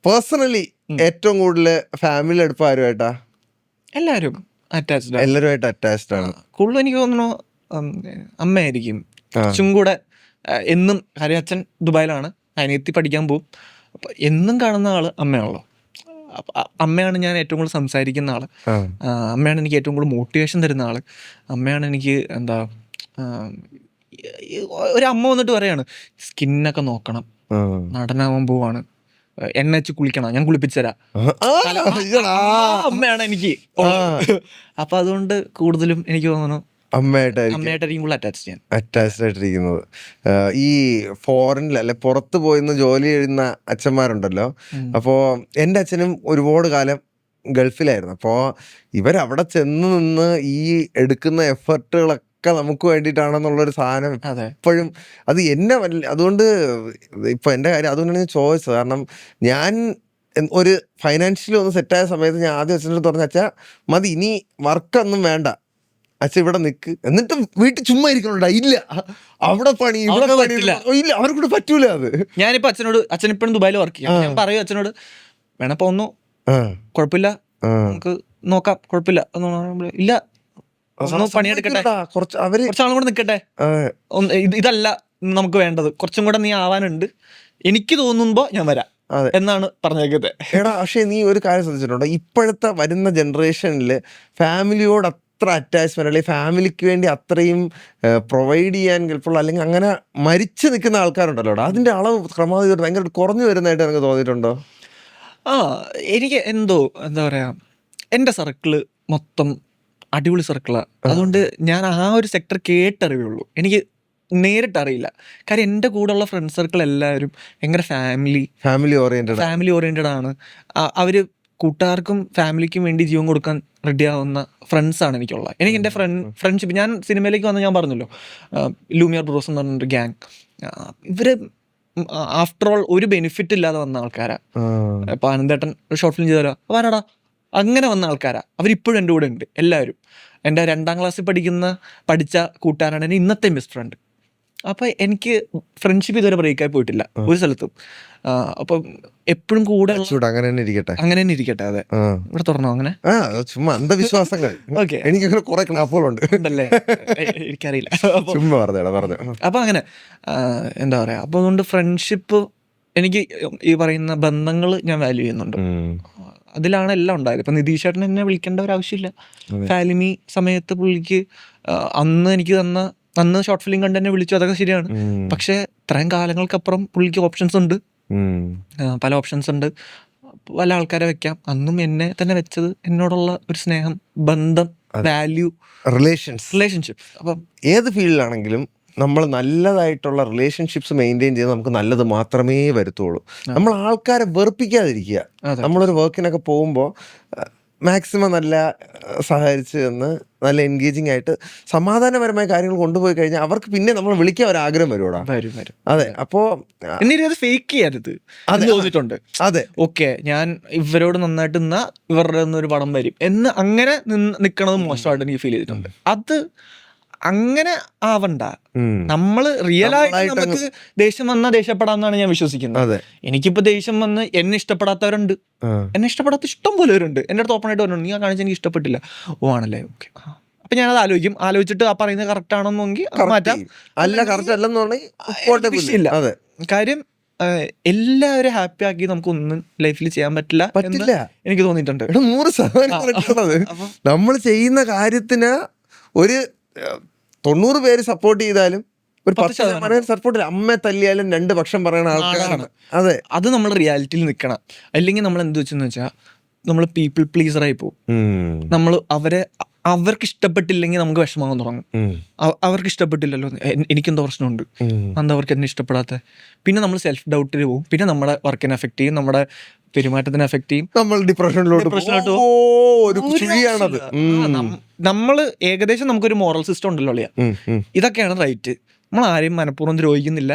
Personally ഏറ്റവും കൂടുതൽ family അടുപ്പം ആരുമായിട്ടാ? എല്ലാവരും അറ്റാച്ച്ഡ് എല്ലാവരുമായിട്ട് അറ്റാച്ച്ഡ് ആണ്. കൂടുതലും എനിക്ക് തോന്നുന്നു അമ്മയായിരിക്കും കുറച്ചും കൂടെ. എന്നും കാര്യം അച്ഛൻ ദുബായിലാണ്, അനിയത്തി പഠിക്കാൻ പോവും. അപ്പം എന്നും കാണുന്ന ആള് അമ്മയാണല്ലോ. അമ്മയാണ് ഞാൻ ഏറ്റവും കൂടുതൽ സംസാരിക്കുന്ന ആള്. അമ്മയാണ് എനിക്ക് ഏറ്റവും കൂടുതൽ മോട്ടിവേഷൻ തരുന്ന ആള്. അമ്മയാണ് എനിക്ക് എന്താ ഒരു അമ്മ വന്നിട്ട് പറയാണ് സ്കിന്നൊക്കെ നോക്കണം, നടനാവാൻ പോവാണ്, എണ്ണ വെച്ച് കുളിക്കണം, ഞാൻ കുളിപ്പിച്ചുതരാം. അമ്മയാണ് എനിക്ക്. അപ്പൊ അതുകൊണ്ട് കൂടുതലും എനിക്ക് തോന്നുന്നു അമ്മയായിട്ടായിരിക്കും കൂടുതൽ അറ്റാച്ച്ഡ് ആയിട്ടിരിക്കുന്നത്. ഈ ഫോറിനിൽ അല്ലെ പുറത്ത് പോയിന്ന് ജോലി ചെയ്യുന്ന അച്ഛന്മാരുണ്ടല്ലോ. അപ്പോൾ എൻ്റെ അച്ഛനും ഒരുപാട് കാലം ഗൾഫിലായിരുന്നു. അപ്പോൾ ഇവരവിടെ ചെന്ന് നിന്ന് ഈ എടുക്കുന്ന എഫർട്ടുകളൊക്കെ നമുക്ക് വേണ്ടിയിട്ടാണെന്നുള്ളൊരു സാധനം എപ്പോഴും അത് എന്നെ അതുകൊണ്ട് ഇപ്പൊ എൻ്റെ കാര്യം അതുകൊണ്ടാണ് ഞാൻ ചോദിച്ചത്. കാരണം ഞാൻ ഒരു ഫൈനാൻഷ്യലി ഒന്ന് സെറ്റായ സമയത്ത് ഞാൻ ആദ്യം അച്ഛനോട് പറഞ്ഞ അച്ഛാ മതി, ഇനി വർക്കൊന്നും വേണ്ട, അച്ഛൻ ഇവിടെ നിൽക്ക്, എന്നിട്ട് വീട്ടിൽ ചുമ്മാ ഇരിക്കണോടാ. ഇല്ല, അവിടെ പണി ഇവിടെ പണി ഇല്ല, അവർക്കൂടെ പറ്റൂല. അത് ഞാനിപ്പോ അച്ഛൻ ഇപ്പോഴും ദുബായിൽ വർക്ക് ചെയ്യാം. ഞാൻ പറയും അച്ഛനോട് വേണം പോന്നു, കുഴപ്പമില്ല, നമുക്ക് നോക്കാം, കുഴപ്പമില്ല. ഇല്ല, പണിയെടുക്കട്ടെ, കുറച്ചാളും കൂടെ നിക്കട്ടെ, ഇതല്ല നമുക്ക് വേണ്ടത്, കുറച്ചും കൂടെ നീ ആവാനുണ്ട്, എനിക്ക് തോന്നുമ്പോ ഞാൻ വരാം എന്നാണ് പറഞ്ഞേക്കത്തെ. എടാ പക്ഷെ നീ ഒരു കാര്യം ശ്രദ്ധിച്ചിട്ടുണ്ടോ, ഇപ്പോഴത്തെ വരുന്ന ജനറേഷനില് ഫാമിലിയോട് അത്ര അറ്റാച്ച്മെന്റ് അല്ലെങ്കിൽ ഫാമിലിക്ക് വേണ്ടി അത്രയും പ്രൊവൈഡ് ചെയ്യാൻ കെൽപ്പുള്ള അല്ലെങ്കിൽ അങ്ങനെ മരിച്ചു നിൽക്കുന്ന ആൾക്കാരുണ്ടല്ലോ, അതിന്റെ അളവ് ക്രമാതീതം ഭയങ്കര കുറഞ്ഞു വരുന്നതായിട്ട് എനിക്ക് തോന്നിയിട്ടുണ്ടോ? എനിക്ക് എന്താ പറയാ, എൻ്റെ സർക്കിള് മൊത്തം അടിപൊളി സർക്കിളാണ്. അതുകൊണ്ട് ഞാൻ ആ ഒരു സെക്ടർ കേട്ടറിയുള്ളൂ, എനിക്ക് നേരിട്ട് അറിയില്ല. കാര്യം എൻ്റെ കൂടെയുള്ള ഫ്രണ്ട് സർക്കിൾ എല്ലാവരും ഭയങ്കര ഫാമിലി ഓറിയന്റഡ് ആണ്. അവര് കൂട്ടുകാർക്കും ഫാമിലിക്കും വേണ്ടി ജീവൻ കൊടുക്കാൻ റെഡി ആവുന്ന ഫ്രണ്ട്സാണ് എനിക്കുള്ളത്. എനിക്ക് എൻ്റെ ഫ്രണ്ട്ഷിപ്പ്, ഞാൻ സിനിമയിലേക്ക് വന്ന് ഞാൻ പറഞ്ഞല്ലോ, ലൂമിയർ ബ്രോസ് എന്ന് പറഞ്ഞൊരു ഗ്യാങ്, ഇവര് ആഫ്റ്റർ ഓൾ ഒരു ബെനിഫിറ്റ് ഇല്ലാതെ വന്ന ആൾക്കാരാ. ഇപ്പൊ അനന്തേട്ടൻ ഒരു ഷോർട്ട് ഫിലിം ചെയ്താലോ വരാടാ, അങ്ങനെ വന്ന ആൾക്കാരാ. അവരിപ്പോഴും എൻ്റെ കൂടെ ഉണ്ട്. എല്ലാവരും എൻ്റെ 2ാം ക്ലാസ്സിൽ പഠിച്ച കൂട്ടുകാരാണ് എൻ്റെ ഇന്നത്തെ ബെസ്റ്റ് ഫ്രണ്ട്. അപ്പം എനിക്ക് ഫ്രണ്ട്ഷിപ്പ് ഇതുവരെ ബ്രേക്കായി പോയിട്ടില്ല ഒരു സ്ഥലത്തും. അപ്പം എപ്പോഴും കൂടെ അങ്ങനെ തന്നെ ഇരിക്കട്ടെ. അതെ, ഇവിടെ തുറന്നോ അങ്ങനെ ചുമ്മാ അന്ധവിശ്വാസങ്ങൾ. ഓക്കെ, എനിക്കങ്ങനെ കുറെ ക്ലാപ്പുകളുണ്ട് ഉണ്ടല്ലേ, എനിക്കറിയില്ല. അപ്പൊ അങ്ങനെ എന്താ പറയാ, അപ്പൊ അതുകൊണ്ട് ഫ്രണ്ട്ഷിപ്പ് എനിക്ക് ഈ പറയുന്ന ബന്ധങ്ങൾ ഞാൻ വാല്യൂ ചെയ്യുന്നുണ്ട്. അതിലാണ് എല്ലാം ഉണ്ടായത്. ഇപ്പം നിതീഷ് ചേട്ടൻ എന്നെ വിളിക്കേണ്ട ഒരു ആവശ്യമില്ല. ഫാലിമി സമയത്ത് പുള്ളിക്ക് അന്ന് ഷോർട്ട് ഫിലിം കണ്ട് എന്നെ വിളിച്ചു, അതൊക്കെ ശരിയാണ്. പക്ഷെ ഇത്രയും കാലങ്ങൾക്കപ്പുറം പുള്ളിക്ക് ഓപ്ഷൻസ് ഉണ്ട്, പല ഓപ്ഷൻസ് ഉണ്ട്, പല ആൾക്കാരെ വെക്കാം. അന്നും എന്നെ തന്നെ വെച്ചത് എന്നോടുള്ള ഒരു സ്നേഹം, ബന്ധം, വാല്യൂ, റിലേഷൻഷിപ്പ്. അപ്പം ഏത് ഫീൽഡിലാണെങ്കിലും നമ്മൾ നല്ലതായിട്ടുള്ള റിലേഷൻഷിപ്സ് മെയിൻറ്റെയിൻ ചെയ്ത് നമുക്ക് നല്ലത് മാത്രമേ വരുത്തുള്ളൂ. നമ്മൾ ആൾക്കാരെ വെറുപ്പിക്കാതിരിക്കുക. നമ്മളൊരു വർക്കിനൊക്കെ പോകുമ്പോൾ മാക്സിമം നല്ല സഹകരിച്ച് എന്ന് നല്ല എൻഗേജിങ് ആയിട്ട് സമാധാനപരമായ കാര്യങ്ങൾ കൊണ്ടുപോയി കഴിഞ്ഞാൽ അവർക്ക് പിന്നെ നമ്മൾ വിളിക്കാൻ ഒരു ആഗ്രഹം വരുവാടാ. അതെ, അപ്പോ ഫേക്ക് ചെയ്യരുത്. അതെ, ഓക്കെ, ഞാൻ ഇവരോട് നന്നായിട്ട് നിന്നാ ഇവരുടെ ഒരു പടം വരും എന്ന് അങ്ങനെ നിൽക്കണത് മോശമായിട്ട് എനിക്ക് ഫീൽ ചെയ്തിട്ടുണ്ട്. അത് അങ്ങനെ ആവണ്ട. നമ്മള് റിയൽ ആയിട്ട് നമുക്ക് ദേഷ്യം വന്നാൽ ദേഷ്യപ്പെടാന്നാണ് ഞാൻ വിശ്വസിക്കുന്നത്. എനിക്കിപ്പോ ദേഷ്യം വന്ന് എന്നെ ഇഷ്ടപ്പെടാത്തവരുണ്ട്, എന്നെ ഇഷ്ടപ്പെടാത്ത ഇഷ്ടം പോലെ അവരുണ്ട്. എൻ്റെ അടുത്ത് ഓപ്പൺ ആയിട്ട് പറഞ്ഞു, നീ ആ കാണിച്ച എനിക്ക് ഇഷ്ടപ്പെട്ടില്ല. ഓ ആണല്ലേ, ഓക്കെ. അപ്പൊ ഞാനത് ആലോചിച്ചിട്ട് ആ പറയുന്നത് കറക്റ്റ് ആണെന്നെങ്കിൽ മാറ്റാം, അല്ല കറക്റ്റ് അല്ലെന്നുണ്ടെങ്കിൽ കാര്യം എല്ലാവരും ഹാപ്പി ആക്കി നമുക്കൊന്നും ലൈഫിൽ ചെയ്യാൻ പറ്റില്ല എനിക്ക് തോന്നിയിട്ടുണ്ട്. 100% നമ്മൾ ചെയ്യുന്ന കാര്യത്തിന് ഒരു 90 പേര് സപ്പോർട്ട് ചെയ്താലും ഒരു 10% സപ്പോർട്ട്, അമ്മ തല്ലിയാലും 2 പക്ഷം പറയുന്ന ആൾക്കാരാണ്. അതെ, അത് നമ്മൾ റിയാലിറ്റിയിൽ നിൽക്കണം. അല്ലെങ്കിൽ നമ്മൾ എന്ത് വെച്ചെന്ന് വെച്ചാൽ നമ്മൾ പീപ്പിൾ പ്ലീസറായി പോകും. നമ്മൾ അവർക്ക് ഇഷ്ടപ്പെട്ടില്ലെങ്കിൽ നമുക്ക് വിഷമാകാൻ തുടങ്ങും. അവർക്ക് ഇഷ്ടപ്പെട്ടില്ലല്ലോ, എനിക്കെന്തോ പ്രശ്നമുണ്ട്, എന്താ അവർക്ക് എന്നെ ഇഷ്ടപ്പെടാത്ത. പിന്നെ നമ്മൾ സെൽഫ് ഡൗട്ടിൽ പോകും. പിന്നെ നമ്മുടെ വർക്കിനെ എഫക്ട് ചെയ്യും, നമ്മുടെ പെരുമാറ്റത്തിനെ എഫക്ട് ചെയ്യും, നമ്മൾ ഡിപ്രഷനിലോട്ട് നമ്മൾ ഏകദേശം നമുക്കൊരു മോറൽ സിസ്റ്റം ഉണ്ടല്ലോ അളിയാ, ഇതൊക്കെയാണ് റൈറ്റ്. നമ്മൾ ആരെയും മനഃപൂർവ്വം ദ്രോഹിക്കുന്നില്ല,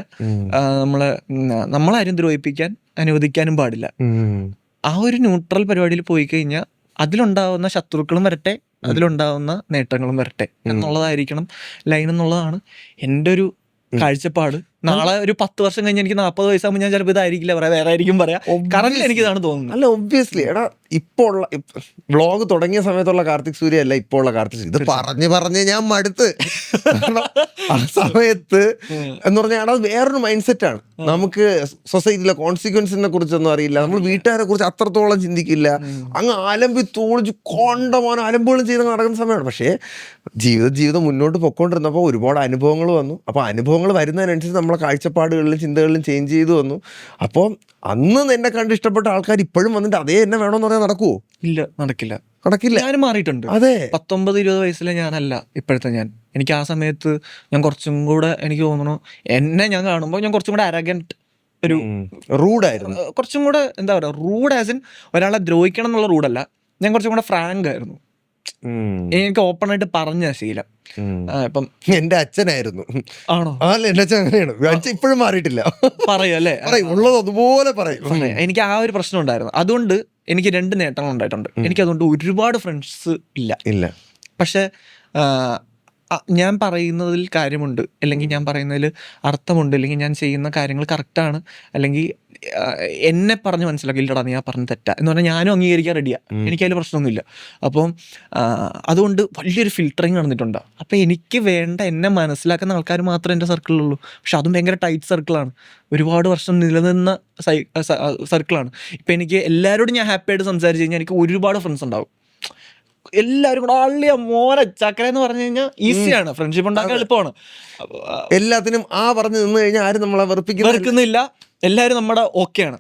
നമ്മളാരും ദ്രോഹിപ്പിക്കാൻ അനുവദിക്കാനും പാടില്ല. ആ ഒരു ന്യൂട്രൽ പരിപാടിയിൽ പോയി കഴിഞ്ഞാൽ അതിലുണ്ടാവുന്ന ശത്രുക്കളും വരട്ടെ, അതിലുണ്ടാവുന്ന നേട്ടങ്ങളും വരട്ടെ എന്നുള്ളതായിരിക്കണം ലൈൻ എന്നുള്ളതാണ് എൻ്റെ ഒരു കാഴ്ചപ്പാട്. നാളെ ഒരു 10 വർഷം കഴിഞ്ഞ് എനിക്ക് 40 വയസ്സാകുമ്പോൾ ഞാൻ ചിലപ്പോൾ ഇതായിരിക്കില്ല പറയാം, വേറെ ആയിരിക്കും പറയാം. കറന്റ് എനിക്ക് ഇതാണ് തോന്നുന്നത്. അല്ല ഒബ്വിയസ്ലി എടാ ഇപ്പോൾ ഉള്ള വ്ളോഗ് തുടങ്ങിയ സമയത്തുള്ള കാർത്തിക് സൂര്യ അല്ല ഇപ്പോൾ ഉള്ള കാർത്തിക് സൂര്യ. ഇത് പറഞ്ഞ് ഞാൻ മടുത്ത്. കാരണം ആ സമയത്ത് എന്ന് പറഞ്ഞാൽ അത് വേറൊരു മൈൻഡ് സെറ്റ് ആണ്. നമുക്ക് സൊസൈറ്റിയിലെ കോൺസിക്വൻസിനെ കുറിച്ചൊന്നും അറിയില്ല, നമ്മൾ വീട്ടുകാരെ കുറിച്ച് അത്രത്തോളം ചിന്തിക്കില്ല. അങ്ങ് അലമ്പി തോളിച്ച് കൊണ്ടപോകാൻ അലമ്പുകളും ചെയ്ത് നടക്കുന്ന സമയമാണ്. പക്ഷേ ജീവിതം മുന്നോട്ട് പൊക്കോണ്ടിരുന്നപ്പോൾ ഒരുപാട് അനുഭവങ്ങൾ വന്നു. അപ്പോൾ അനുഭവങ്ങൾ വരുന്നതിനനുസരിച്ച് നമ്മളെ കാഴ്ചപ്പാടുകളിലും ചിന്തകളിലും ചേഞ്ച് ചെയ്തു വന്നു. അപ്പോൾ അന്ന് എന്നെ കണ്ട് ഇഷ്ടപ്പെട്ട ആൾക്കാർ ഇപ്പോഴും വന്നിട്ട് അതേ എന്നെ വേണമെന്ന് പറയാൻ നടക്കുവോ? ഇല്ല, നടക്കില്ല. ഞാനും മാറിയിട്ടുണ്ട്. അതെ, 19-20 വയസ്സിലെ ഞാനല്ല ഇപ്പോഴത്തെ ഞാൻ. എനിക്ക് ആ സമയത്ത് ഞാൻ കുറച്ചും കൂടെ, എനിക്ക് തോന്നുന്നു എന്നെ ഞാൻ കാണുമ്പോൾ ഞാൻ കുറച്ചും കൂടെ അരഗന്റ്, ഒരു റൂഡായിരുന്നു. കുറച്ചും കൂടെ എന്താ പറയുക, റൂഡ് ആസ് ഇൻ ഒരാളെ ദ്രോഹിക്കണം എന്നുള്ള റൂഡല്ല. ഞാൻ കുറച്ചും കൂടെ ഫ്രാങ്ക് ആയിരുന്നു. എനിക്ക് ഓപ്പൺ ആയിട്ട് പറഞ്ഞ ശീലം. ഇപ്പം എന്റെ അച്ഛനായിരുന്നു. ആണോ? അല്ല, എന്റെ അച്ഛൻ അങ്ങനെയാണ്. അച്ഛൻ ഇപ്പോഴും മാറിയിട്ടില്ല. പറയും അല്ലേ? ഉള്ളത് അതുപോലെ പറയും. എനിക്ക് ആ ഒരു പ്രശ്നം ഉണ്ടായിരുന്നു. അതുകൊണ്ട് എനിക്ക് 2 നേട്ടങ്ങൾ ഉണ്ടായിട്ടുണ്ട്. എനിക്ക് അതുകൊണ്ട് ഒരുപാട് ഫ്രണ്ട്സ് ഇല്ല. പക്ഷെ ഞാൻ പറയുന്നതിൽ കാര്യമുണ്ട്, അല്ലെങ്കിൽ ഞാൻ പറയുന്നതിൽ അർത്ഥമുണ്ട്, അല്ലെങ്കിൽ ഞാൻ ചെയ്യുന്ന കാര്യങ്ങൾ കറക്റ്റാണ്, അല്ലെങ്കിൽ എന്നെ പറഞ്ഞ് മനസ്സിലാക്കി ഇല്ലടാ നീ ആ പറഞ്ഞ് തെറ്റാ എന്ന് പറഞ്ഞാൽ ഞാനും അംഗീകരിക്കാൻ റെഡിയാണ്. എനിക്കതിൽ പ്രശ്നമൊന്നുമില്ല. അപ്പം അതുകൊണ്ട് വലിയൊരു ഫിൽറ്ററിങ് നടന്നിട്ടുണ്ട്. അപ്പം എനിക്ക് വേണ്ട എന്നെ മനസ്സിലാക്കുന്ന ആൾക്കാർ മാത്രമേ എൻ്റെ സർക്കിളിലുള്ളൂ. പക്ഷെ അതും ഭയങ്കര ടൈറ്റ് സർക്കിളാണ്, ഒരുപാട് വർഷം നിലനിന്ന സർക്കിളാണ്. ഇപ്പം എനിക്ക് എല്ലാവരോടും ഞാൻ ഹാപ്പി ആയിട്ട് സംസാരിച്ച് കഴിഞ്ഞാൽ എനിക്ക് ഒരുപാട് ഫ്രണ്ട്സ് ഉണ്ടാവും. എല്ലാവരും കൂടെ ആളിയ മോനെ ചക്കര എന്ന് പറഞ്ഞു കഴിഞ്ഞാൽ ഈസിയാണ്, ഫ്രണ്ട്ഷിപ്പ് ഉണ്ടാക്കാൻ എളുപ്പമാണ്. എല്ലാത്തിനും പറഞ്ഞു നിന്ന് കഴിഞ്ഞാൽ ആരും നമ്മളെ വെറുക്കുന്നില്ല, എല്ലാവരും നമ്മുടെ ഓക്കെയാണ്.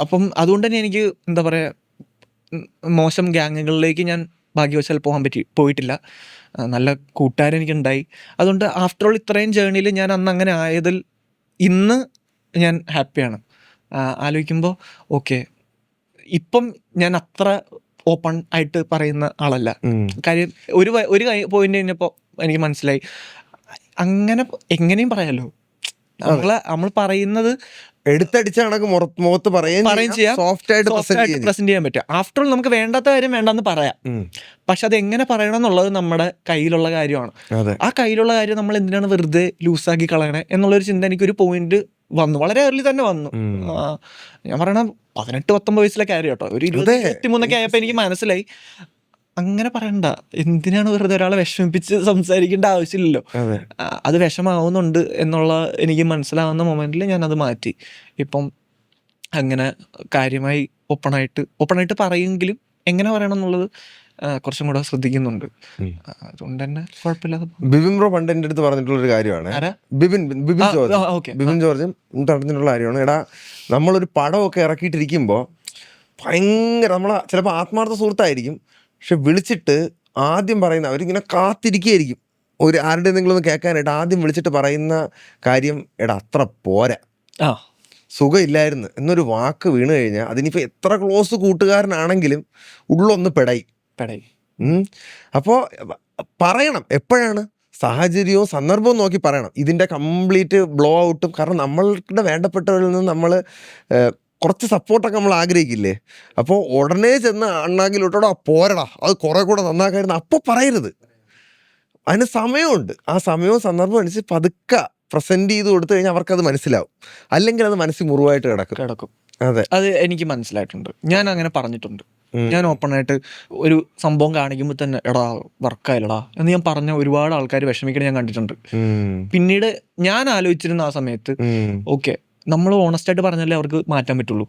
അപ്പം അതുകൊണ്ട് തന്നെ എനിക്ക് എന്താ പറയുക, മോശം ഗ്യാങ്ങുകളിലേക്ക് ഞാൻ ഭാഗ്യവശാൽ പോയിട്ടില്ല. നല്ല കൂട്ടുകാരെനിക്കുണ്ടായി. അതുകൊണ്ട് ആഫ്റ്റർ ഓൾ ഇത്രയും ജേർണിയിൽ ഞാൻ അന്ന് അങ്ങനെ ആയതിൽ ഇന്ന് ഞാൻ ഹാപ്പിയാണ്. ആലോചിക്കുമ്പോൾ ഓക്കെ, ഇപ്പം ഞാൻ അത്ര ഓപ്പൺ ആയിട്ട് പറയുന്ന ആളല്ല. കാര്യം ഒരു പോയിന്റ് കഴിഞ്ഞപ്പോൾ എനിക്ക് മനസ്സിലായി, അങ്ങനെ എങ്ങനെയും പറയാലോ, നമ്മൾ പറയുന്നത് എടുത്തടിച്ച കണക്ക് മുഖത്ത് പറയുകയും ചെയ്യാം, സോഫ്റ്റ് ആയിട്ട് പ്രസന്റ് ചെയ്യാൻ പറ്റും. ആഫ്റ്റർ ഓൾ നമുക്ക് വേണ്ടാത്ത കാര്യം വേണ്ടെന്ന് പറയാം, പക്ഷെ അത് എങ്ങനെ പറയണം എന്നുള്ളത് നമ്മുടെ കയ്യിലുള്ള കാര്യമാണ്. ആ കയ്യിലുള്ള കാര്യം നമ്മൾ എന്തിനാണ് വെറുതെ ലൂസാക്കി കളയണേ എന്നുള്ളൊരു ചിന്ത എനിക്കൊരു പോയിന്റ് വന്നു, വളരെ ഏർലി തന്നെ വന്നു. ഞാൻ പറയണ 18-19 വയസ്സിലെ കാര്യം കേട്ടോ. ഒരു 20-23 ആയപ്പോൾ എനിക്ക് മനസ്സിലായി അങ്ങനെ പറയണ്ട, എന്തിനാണ് വെറുതെ ഒരാളെ വിഷമിപ്പിച്ച് സംസാരിക്കേണ്ട ആവശ്യമില്ലല്ലോ. അത് വിഷമാവുന്നുണ്ട് എന്നുള്ള എനിക്ക് മനസ്സിലാവുന്ന മൊമെന്റിൽ ഞാൻ അത് മാറ്റി. ഇപ്പം അങ്ങനെ കാര്യമായി ഓപ്പണായിട്ട് പറയുമെങ്കിലും എങ്ങനെ പറയണം എന്നുള്ളത് കുറച്ചും കൂടെ ശ്രദ്ധിക്കുന്നുണ്ട്. അതുകൊണ്ട് തന്നെ കുഴപ്പമില്ലാതെ. ബിബിൻ ബ്രോ പണ്ട് എൻ്റെ അടുത്ത് പറഞ്ഞിട്ടുള്ളൊരു കാര്യമാണ്, ബിബിൻ ജോർജ് പറഞ്ഞിട്ടുള്ള കാര്യമാണ്, എടാ നമ്മളൊരു പടമൊക്കെ ഇറക്കിയിട്ടിരിക്കുമ്പോൾ ഭയങ്കര ചിലപ്പോൾ ആത്മാർത്ഥ സുഹൃത്തായിരിക്കും, പക്ഷെ വിളിച്ചിട്ട് ആദ്യം പറയുന്ന അവരിങ്ങനെ കാത്തിരിക്കുകയായിരിക്കും ആരുടെ എന്തെങ്കിലും ഒന്ന് കേൾക്കാനായിട്ട്. ആദ്യം വിളിച്ചിട്ട് പറയുന്ന കാര്യം, എടാ അത്ര പോരാ, സുഖമില്ലായിരുന്നു എന്നൊരു വാക്ക് വീണ് കഴിഞ്ഞാൽ അതിനിപ്പോൾ എത്ര ക്ലോസ് കൂട്ടുകാരനാണെങ്കിലും ഉള്ളൊന്ന് പെടായി. അപ്പോൾ പറയണം, എപ്പോഴാണ് സാഹചര്യവും സന്ദർഭവും നോക്കി പറയണം. ഇതിൻ്റെ കംപ്ലീറ്റ് ബ്ലോ ഔട്ടും, കാരണം നമ്മളുടെ വേണ്ടപ്പെട്ടവരിൽ നിന്ന് നമ്മൾ കുറച്ച് സപ്പോർട്ടൊക്കെ നമ്മൾ ആഗ്രഹിക്കില്ലേ. അപ്പോൾ ഉടനെ ചെന്ന് അണ്ണാക്കിലോട്ടോ പോരടാ അത് കുറെ കൂടെ നന്നാക്കായിരുന്നു അപ്പോൾ പറയരുത്. അതിന് സമയമുണ്ട്. ആ സമയവും സന്ദർഭവും അനുസരിച്ച് പതുക്കെ പ്രസന്റ് ചെയ്ത് കൊടുത്തു കഴിഞ്ഞാൽ അവർക്കത് മനസ്സിലാവും. അല്ലെങ്കിൽ അത് മനസ്സിൽ മുറിവായിട്ട് കിടക്കും. അതെ, അത് എനിക്ക് മനസ്സിലായിട്ടുണ്ട്. ഞാൻ അങ്ങനെ പറഞ്ഞിട്ടുണ്ട്. ഞാൻ ഓപ്പണായിട്ട് ഒരു സംഭവം കാണിക്കുമ്പോൾ തന്നെ എടാ വർക്കായില്ലടാ എന്ന് ഞാൻ പറഞ്ഞ ഒരുപാട് ആൾക്കാർ വിഷമിക്കണം ഞാൻ കണ്ടിട്ടുണ്ട്. പിന്നീട് ഞാൻ ആലോചിച്ചിരുന്ന ആ സമയത്ത് ഓക്കെ, നമ്മൾ ഓണസ്റ്റായിട്ട് പറഞ്ഞാലേ അവർക്ക് മാറ്റാൻ പറ്റുള്ളൂ.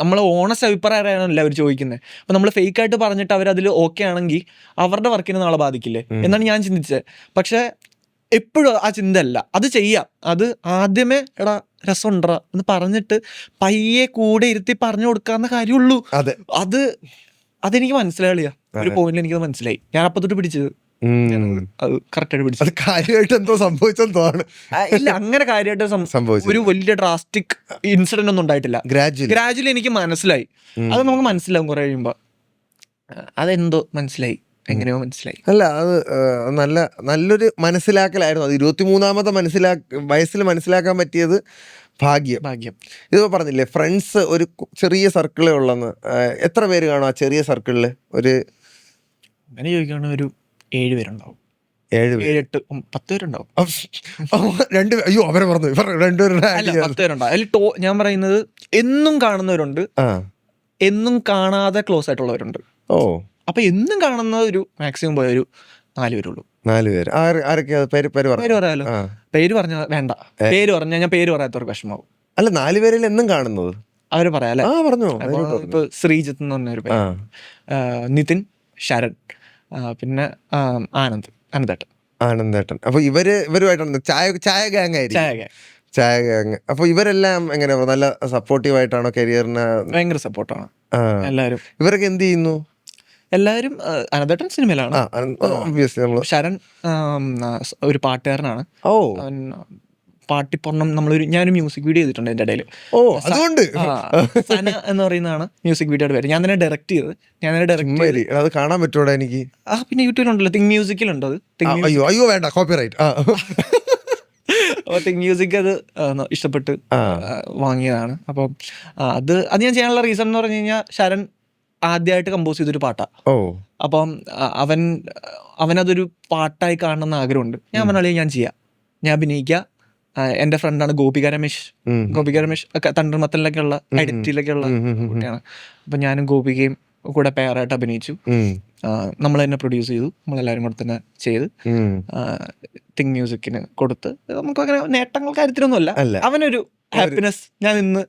നമ്മൾ ഓണസ്റ്റ് അഭിപ്രായമാണല്ലോ അവർ ചോദിക്കുന്നത്. അപ്പം നമ്മൾ ഫേക്കായിട്ട് പറഞ്ഞിട്ട് അവരതിൽ ഓക്കെ ആണെങ്കിൽ അവരുടെ വർക്കിനെ നാളെ ബാധിക്കില്ലേ എന്നാണ് ഞാൻ ചിന്തിച്ചത്. പക്ഷേ എപ്പോഴും ആ ചിന്ത അല്ല, അത് ചെയ്യാം. അത് ആദ്യമേ എടാ രസമുണ്ടറാ എന്ന് പറഞ്ഞിട്ട് പയ്യെ കൂടെ ഇരുത്തി പറഞ്ഞു കൊടുക്കാവുന്ന കാര്യമുള്ളൂ. അതെനിക്ക് മനസ്സിലായില്ല. ഒരു പോയിന്റിൽ എനിക്കത് മനസ്സിലായി. ഞാൻ അപ്പൊ തൊട്ട് പിടിച്ചത് അത് കറക്റ്റായിട്ട് പിടിച്ചത്. കാര്യമായിട്ട് എന്തോ സംഭവിച്ചെന്തോണ്. ഇല്ല, അങ്ങനെ കാര്യമായിട്ട് സംഭവിച്ചു ഒരു വലിയ ഡ്രാസ്റ്റിക് ഇൻസിഡന്റ് ഒന്നും ഉണ്ടായിട്ടില്ല. ഗ്രാജുവലി എനിക്ക് മനസ്സിലായി. അത് നമുക്ക് മനസ്സിലാവും കുറെ കഴിയുമ്പോ. അതെന്തോ മനസ്സിലായി, എങ്ങനെയോ മനസ്സിലായി. അല്ല, അത് നല്ലൊരു മനസ്സിലാക്കലായിരുന്നു. അത് 23-ാമത്തെ വയസ്സിൽ മനസ്സിലാക്കാൻ പറ്റിയത് ഭാഗ്യം. ഇതിപ്പോ പറഞ്ഞില്ലേ ഫ്രണ്ട്സ് ഒരു ചെറിയ സർക്കിളേ ഉള്ളെന്ന്. എത്ര പേര് കാണും ആ ചെറിയ സർക്കിളില്? ഒരു അങ്ങനെ ചോദിക്കുകയാണെങ്കിൽ ഒരു 7 പേരുണ്ടാവും. 7 പേര് 7-8 10 പേരുണ്ടാവും. അയ്യോ അവരെ പറഞ്ഞു ഇവർ രണ്ടുപേരുടെ അല്ല 10 പേരുണ്ടാവും. അതിൽ ഞാൻ പറയുന്നത് എന്നും കാണുന്നവരുണ്ട്, എന്നും കാണാതെ ക്ലോസ് ആയിട്ടുള്ളവരുണ്ട്. ഓ അപ്പൊ എന്നും കാണുന്ന ഒരു മാക്സിമം പോയ ഒരു 4 പേരുള്ളൂ. 4 പേര്. ആരൊക്കെയാ പേര് പറയാലോ? പേര് പറഞ്ഞ വേണ്ട, പേര് പറഞ്ഞാൽ ഞാൻ പേര് പറയാത്തവർക്ക് വിഷമാവും. അല്ല 4 പേരിൽ എന്നും കാണുന്നത് അവര് പറയാം അല്ലെ? പറഞ്ഞോ. ഇപ്പൊ ശ്രീജിത്ത് എന്ന് പറഞ്ഞൊരു പേര്, നിതിൻ, ശരൺ, പിന്നെ ആനന്ദേട്ടൻ. അപ്പൊ ഇവരുമായിട്ടാണ് ചായ ഗാങ് ആയിരിക്കും. ചായ ഗാങ്. അപ്പൊ ഇവരെല്ലാം എങ്ങനെയാ, നല്ല സപ്പോർട്ടീവ് ആയിട്ടാണോ കരിയറിന്? ഭയങ്കര സപ്പോർട്ടാണ് എല്ലാവരും. ഇവരൊക്കെ എന്ത് ചെയ്യുന്നു? എല്ലാവരും അനന്തേട്ടൻ സിനിമയിലാണ്. ശരൺ ഒരു പാട്ടുകാരനാണ്. അവൻ പാട്ടിപ്പൊണ്ണം ഞാനൊരു മ്യൂസിക് വീഡിയോ ചെയ്തിട്ടുണ്ട് എൻ്റെ ഇടയിൽ. അതുകൊണ്ട് സന എന്ന് പറയുന്നതാണ് മ്യൂസിക് വീഡിയോയുടെ പേര്. ഞാൻ തന്നെ ഡയറക്റ്റ് ചെയ്ത്. അത് കാണാൻ പറ്റൂടാ എനിക്ക്? പിന്നെ യൂട്യൂബിലുണ്ടല്ലോ, തിങ് മ്യൂസിക്കിലുണ്ട് അത്. അയ്യോ വേണ്ട, കോപ്പിറൈറ്റ്. അപ്പോൾ തിങ് മ്യൂസിക് അത് ഇഷ്ടപ്പെട്ട് വാങ്ങിയതാണ്. അപ്പം അത് ഞാൻ ചെയ്യാനുള്ള റീസൺ എന്ന് പറഞ്ഞു കഴിഞ്ഞാൽ, ശരൺ ആദ്യമായിട്ട് കമ്പോസ് ചെയ്തൊരു പാട്ടാ. അപ്പം അവനതൊരു പാട്ടായി കാണണമെന്ന് ആഗ്രഹമുണ്ട്. ഞാൻ പറഞ്ഞാൽ ഞാൻ ചെയ്യാം, ഞാൻ അഭിനയിക്കുക. എൻ്റെ ഫ്രണ്ടാണ് ഗോപിക രമേശ് ഒക്കെ തണ്ടർമത്തലിലൊക്കെ ഉള്ള എഡിറ്റിലൊക്കെ ഉള്ള കുട്ടിയാണ്. അപ്പം ഞാനും ഗോപികയും കൂടെ പെയറായിട്ട് അഭിനയിച്ചു. നമ്മൾ തന്നെ പ്രൊഡ്യൂസ് ചെയ്തു, നമ്മളെല്ലാവരും കൂടെ തന്നെ ചെയ്ത് തിങ് മ്യൂസിക്കിന് കൊടുത്ത്. നമുക്ക് അങ്ങനെ നേട്ടങ്ങൾ കാര്യത്തിലൊന്നുമല്ല, അവനൊരു ഹാപ്പിനെസ്. ഞാൻ ഇന്ന്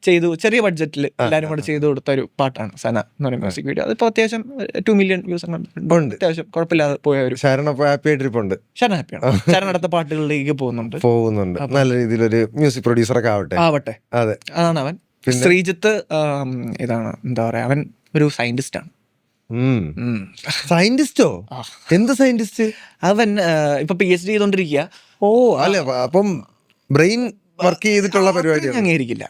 ചെയ്തു, ചെറിയ ബഡ്ജറ്റിൽ എല്ലാവരും കൂടെ ചെയ്തു കൊടുത്ത ഒരു പാട്ടാണ് സന എന്ന് പറയുന്ന മ്യൂസിക് വീഡിയോ. അതിപ്പോൾ അത്യാവശ്യം 2 മില്യൺ വ്യൂസ് ഉണ്ട്. അത്യാവശ്യം കുഴപ്പമില്ലാതെ പോയ ഒരു ശരൺ ഹാപ്പി ആയിട്ടിരിപ്പുണ്ട്. ശരൺ ഹാപ്പിയാണ്. ശരൺ അടുത്ത പാട്ടുകളിലേക്ക് പോകുന്നുണ്ട്. നല്ല രീതിയിലൊരു മ്യൂസിക് പ്രൊഡ്യൂസർ ഒക്കെ ആവട്ടെ. അതെ, അതാണ് അവൻ. ശ്രീജിത്ത് ഇതാണ്, എന്താ പറയാ, അവൻ ഒരു സയന്റിസ്റ്റ് ആണ്. സയന്റിസ്റ്റോ? എന്ത് സയന്റിസ്റ്റ്? അവൻ ഇപ്പൊ PhD ചെയ്തോണ്ടിരിക്കുക. അല്ലെ, അപ്പം ബ്രെയിൻ വർക്ക് ചെയ്തിട്ടുള്ള പരിപാടി അംഗീകരിക്കില്ല.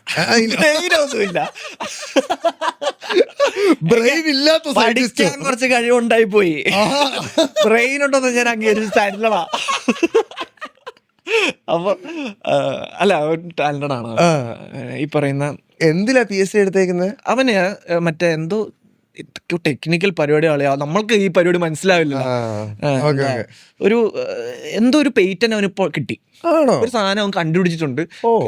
ബ്രെയിൻ ഇല്ലാത്ത പഠിക്കാൻ കുറച്ച് കഴിവുണ്ടായി പോയി. ബ്രെയിൻ ഉണ്ടെന്ന് ഞാൻ അംഗീകരിച്ചില്ല. അപ്പൊ അല്ല, ടാലന്റഡ് ആണ് ഈ പറയുന്ന. എന്തിലാ PhD എടുത്തേക്കുന്നത്? അവന് മറ്റേ എന്തോ ടെക്നിക്കൽ പരിപാടികളാ, നമ്മൾക്ക് ഈ പരിപാടി മനസ്സിലാവില്ല. എന്തോ ഒരു പേറ്റന്റ് അവനിപ്പോ കിട്ടി. ഒരു സാധനം അവൻ കണ്ടുപിടിച്ചിട്ടുണ്ട്.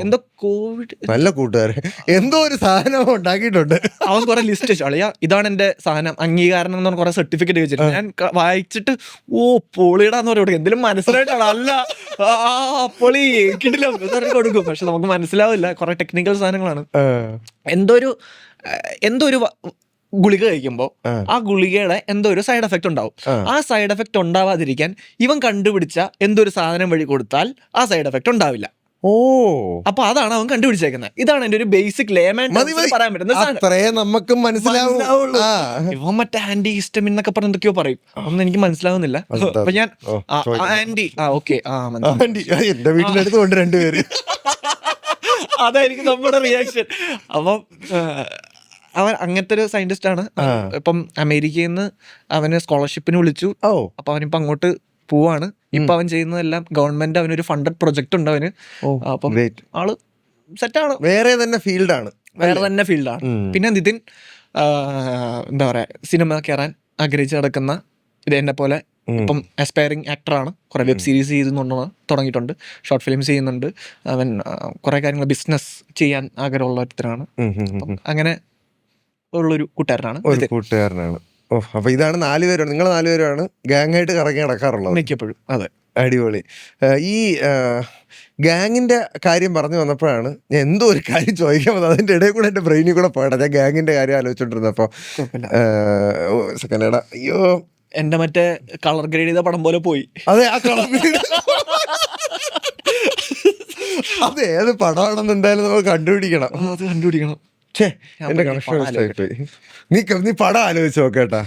എന്തോ കോവിഡ് നല്ല കൂട്ടുകാരൻ എന്തോ ഒരു സാധനം ഉണ്ടാക്കിയിട്ടുണ്ട്. അവൻ കുറെ ലിസ്റ്റ് വെച്ചു, അളിയാ ഇതാണ് എന്റെ സാധനം, അംഗീകാരം എന്ന് പറഞ്ഞ കുറെ സർട്ടിഫിക്കറ്റ് വെച്ചിട്ട് ഞാൻ വായിച്ചിട്ട് പൊളിയിടാന്ന് പറയും. എന്തെങ്കിലും മനസ്സിലായിട്ടാണ്? അല്ല, പൊളി കിട്ടില്ല കൊടുക്കും. പക്ഷെ നമുക്ക് മനസ്സിലാവില്ല, കുറെ ടെക്നിക്കൽ സാധനങ്ങളാണ്. എന്തോ ഒരു ഗുളിക കഴിക്കുമ്പോൾ ആ ഗുളികയുടെ എന്തോ ഒരു സൈഡ് എഫക്റ്റ് ഉണ്ടാവും. ആ സൈഡ് എഫക്റ്റ് ഉണ്ടാവാതിരിക്കാൻ ഇവൻ കണ്ടുപിടിച്ച എന്തോ ഒരു സാധനം വഴി കൊടുത്താൽ ആ സൈഡ് എഫക്റ്റ് ഉണ്ടാവില്ല. അപ്പൊ അതാണ് അവൻ കണ്ടുപിടിച്ചേക്കുന്നത്. ഇതാണ് എന്റെ ഒരു ബേസിക് ലേമാൻ പറയാൻ പറ്റുന്നത്. നമുക്ക് മനസ്സിലാവുള്ളൂ. ഇവൻ മറ്റേ ആന്റി ഹിസ്റ്റമിൻ എന്നൊക്കെ പറഞ്ഞ എന്തൊക്കെയോ പറയും, ഒന്നും എനിക്ക് മനസ്സിലാവുന്നില്ല. അപ്പൊ ഞാൻ ആന്റി ഓക്കെ എന്റെ വീട്ടിലെടുത്ത് കൊണ്ട് 2 പേര് അതായിരിക്കും നമ്മുടെ റിയാക്ഷൻ. അപ്പം അവൻ അങ്ങനത്തെ ഒരു സയന്റിസ്റ്റ് ആണ്. ഇപ്പം അമേരിക്കയിൽ നിന്ന് അവന് സ്കോളർഷിപ്പിന് വിളിച്ചു. അപ്പൊ അവനിപ്പോ അങ്ങോട്ട് പോവാണ്. ഇപ്പൊ അവൻ ചെയ്യുന്നതെല്ലാം ഗവൺമെന്റ് അവനൊരു ഫണ്ടഡ് പ്രൊജക്ട് ഉണ്ട് അവന്. അപ്പം ആള് സെറ്റാണ്. വേറെ തന്നെ ഫീൽഡാണ്. പിന്നെ നിതിൻ എന്താ പറയാ, സിനിമ കയറാൻ ആഗ്രഹിച്ച് നടക്കുന്ന എന്നെ പോലെ ഇപ്പം അസ്പയറിംഗ് ആക്ടറാണ്. കുറെ വെബ് സീരീസ് തുടങ്ങിയിട്ടുണ്ട്, ഷോർട്ട് ഫിലിംസ് ചെയ്യുന്നുണ്ട്. അവൻ കുറെ കാര്യങ്ങൾ ബിസിനസ് ചെയ്യാൻ ആഗ്രഹമുള്ള ഒരുത്തരാണ്. അങ്ങനെ ഉള്ളൊരു കൂട്ടുകാരനാണ്. അപ്പൊ ഇതാണ് 4 പേരാണ്. നിങ്ങൾ 4 പേരാണ് ഗാങ് ആയിട്ട് കറങ്ങി നടക്കാറുള്ളത് മിക്കപ്പോഴും. അതെ, അടിപൊളി. ഈ ഗാങ്ങിന്റെ കാര്യം പറഞ്ഞു വന്നപ്പോഴാണ് ഞാൻ എന്തോ ഒരു കാര്യം ചോദിക്കാൻ വന്നത്. അതിന്റെ ഇടയിൽ കൂടെ എന്റെ ബ്രെയിനിൽ കൂടെ പോയടാ. ഞാൻ ഗാങ്ങിന്റെ കാര്യം ആലോചിച്ചോണ്ടിരുന്നപ്പോ സെക്കൻഡേടാ, അയ്യോ എന്റെ മറ്റേ കളർ ഗ്രേഡ് ചെയ്ത പടം പോലെ പോയി. അതെ, ആ കളർ അത് ഏത് പടമാണെന്ന് എന്തായാലും നമ്മൾ കണ്ടുപിടിക്കണം. എന്റെ കണക്ഷൻ നീ പടം ആലോചിച്ച് നോക്കേട്ടാ.